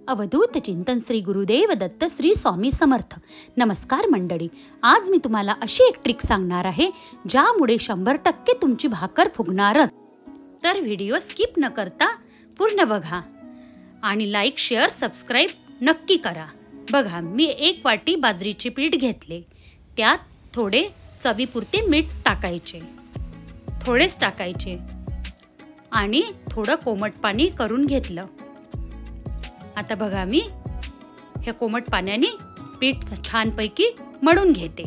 अवधूत चिंतन श्री गुरुदेव दत्त श्री स्वामी समर्थ। नमस्कार मंडळी, आज मी तुम्हाला अशी एक ट्रिक सांगणार आहे ज्यामुळे 100% तुमची भाकर फुगणारच। तर व्हिडिओ स्किप न करता पूर्ण बघा आणि लाईक शेअर सबस्क्राईब नक्की करा। बघा, मी 1 वाटी बाजरीचे पीठ घेतले, त्यात थोडे चवीपुरते मीठ टाकायचे, थोडेच टाकायचे आणि थोडं कोमट पाणी करून घेतलं। आता बघा, मी हे कोमट पाण्याने पीठ छानपैकी मळून घेते,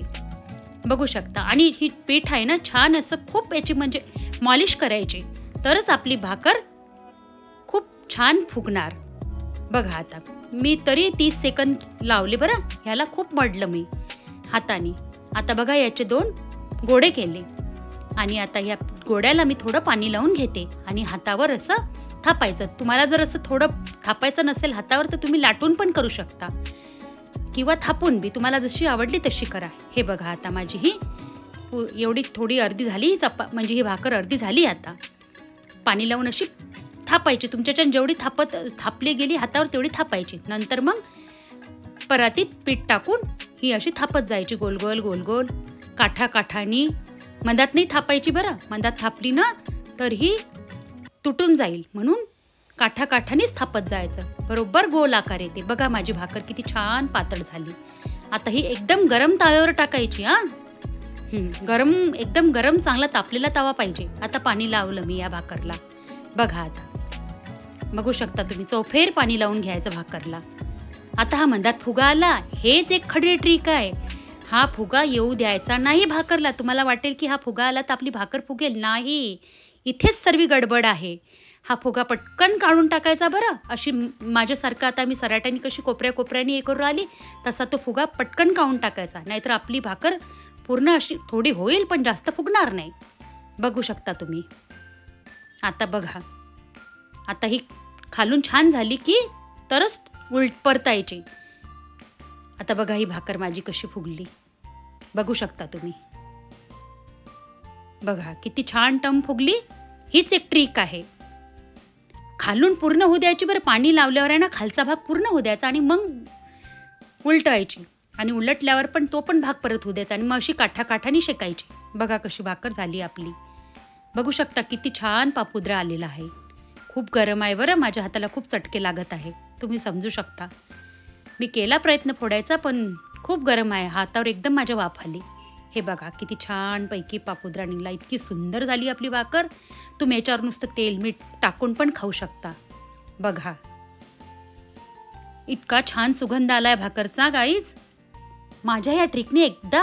बघू शकता। आणि ही पीठ आहे ना, छान असं खूप याची म्हणजे मॉलिश करायची, तरच आपली भाकर खूप छान फुगणार। बघा, आता मी तरी 30 सेकंद लावले बरं, ह्याला खूप मळलं मी हाताने। आता बघा, याचे 2 गोळे केले आणि आता या गोळ्याला मी थोडं पाणी लावून घेते आणि हातावर असं थापायचं। तुम्हाला जर असं थोडं थापायचं नसेल हातावर तर तुम्ही लाटून पण करू शकता किंवा थापून बी, तुम्हाला जशी आवडली तशी करा। हे बघा, आता माझी ही एवढी थोडी अर्धी झाली, म्हणजे ही भाकर अर्धी झाली। आता पाणी लावून अशी थापायची, तुमच्याच्यान जेवढी थापली गेली हातावर तेवढी थापायची। नंतर मग परातीत पीठ टाकून ही अशी थापत जायची, गोल गोल गोल गोल काठाकाठानी। मधात नाही थापायची बरं, मधात थापली ना तर ही तुटून जाईल, म्हणून काठाकाठानीच थापत जायचं, बरोबर गोल आकार येते। बघा, माझी भाकर किती छान पातळ झाली। आता ही एकदम गरम तव्यावर टाकायची हा, एकदम गरम चांगला तापलेला तवा पाहिजे। आता पाणी लावलं मी या भाकरला, बघा आता बघू शकता तुम्ही, चौफेर पाणी लावून घ्यायचं भाकरला। आता हा मधात फुगा आला, हेच एक खडी ट्रिक आहे। हा फुगा येऊ द्यायचा नाही भाकरला। तुम्हाला वाटेल की हा फुगा आला तर आपली भाकर फुगेल, नाही, इथेच सर्व गडबड आहे। हा फुगा पटकन काढून टाकायचा बरं। अशी माझ्यासारखं आता मी सराट्याने कशी कोपऱ्याने हे करून राहिली, तसा तो फुगा पटकन काढून टाकायचा, नाहीतर आपली भाकर पूर्ण अशी थोडी होईल पण जास्त फुगणार नाही, बघू शकता तुम्ही। आता बघा, आता ही खालून छान झाली की तरच परतायची। आता बघा, ही भाकर माझी कशी फुगली, बघू शकता तुम्ही। बघा किती छान टम फुगली। हीच एक ट्रिक आहे, खालून पूर्ण होऊ द्यायची बरं। पाणी लावल्यावर आहे ना, खालचा भाग पूर्ण होऊ द्यायचा आणि मग उलटायची, आणि उलटल्यावर पण तो पण भाग परत होऊ द्यायचा आणि मग अशी काठाकाठानी शेकायची। बघा कशी भाकर झाली आपली, बघू शकता किती छान पापुद्रा आलेला आहे। खूप गरम आहे बरं, माझ्या हाताला खूप चटके लागत आहे, तुम्ही समजू शकता। मी केला प्रयत्न फोडायचा पण खूप गरम आहे, हातावर एकदम माझ्या वाफ आली। हे बघा किती छान पैकी पापुद्रा निघाला, इतकी सुंदर झाली आपली भाकर। तुम्ही याच्यावर नुसतं तेल मीठ टाकून पण खाऊ शकता। बघा, इतका छान सुगंध आलाय भाकरचा गाईज। माझ्या या ट्रिकने एकदा